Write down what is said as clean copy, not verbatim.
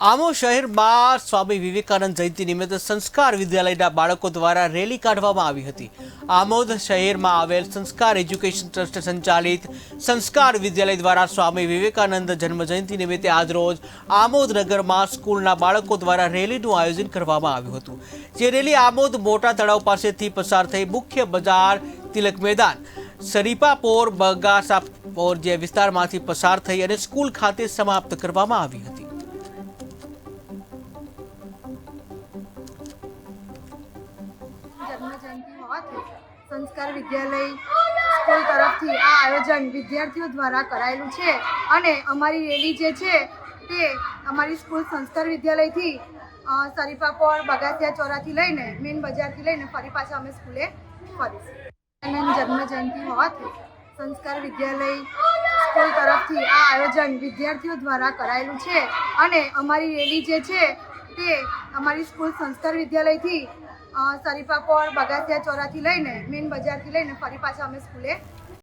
આમોદ શહેરમાં સ્વામી વિવેકાનંદ જયંતિ નિમિત્તે સંસ્કાર વિદ્યાલયના બાળકો દ્વારા રેલી કાઢવામાં આવી હતી। આમોદ શહેરમાં આવેલ સંસ્કાર એજ્યુકેશન ટ્રસ્ટ સંચાલિત સંસ્કાર વિદ્યાલય દ્વારા સ્વામી વિવેકાનંદ જન્મજયંતિ નિમિત્તે આજરોજ આમોદ નગરમાં સ્કૂલના બાળકો દ્વારા રેલીનું આયોજન કરવામાં આવ્યું હતું। જે રેલી આમોદ મોટા તળાવ પાસેથી પસાર થઈ મુખ્ય બજાર, તિલક મેદાન, શરીફાપોર, બગાસાપોર જે વિસ્તારમાંથી પસાર થઈ અને સ્કૂલ ખાતે સમાપ્ત કરવામાં આવી હતી। જન્મજયંતિ હોવાથી સંસ્કાર વિદ્યાલય સ્કૂલ તરફથી આ આયોજન વિદ્યાર્થીઓ દ્વારા કરાયેલું છે અને અમારી રેલી જે છે તે અમારી સ્કૂલ સંસ્કાર વિદ્યાલયથી શરીફાપોર, બગાસિયા ચોરાથી લઈને મેઇન બજારથી લઈને ફરી પાછા અમે સ્કૂલે ફરીશું। જન્મજયંતિ હોવાથી સંસ્કાર વિદ્યાલય સ્કૂલ તરફથી આ આયોજન વિદ્યાર્થીઓ દ્વારા કરાયેલું છે અને અમારી રેલી જે છે તે અમારી સ્કૂલ સંસ્કાર વિદ્યાલયથી શરીફાપોર, બગાસિયા ચોરાથી લઈને મેઇન બજારથી લઈને ફરી પાછા અમે સ્કૂલે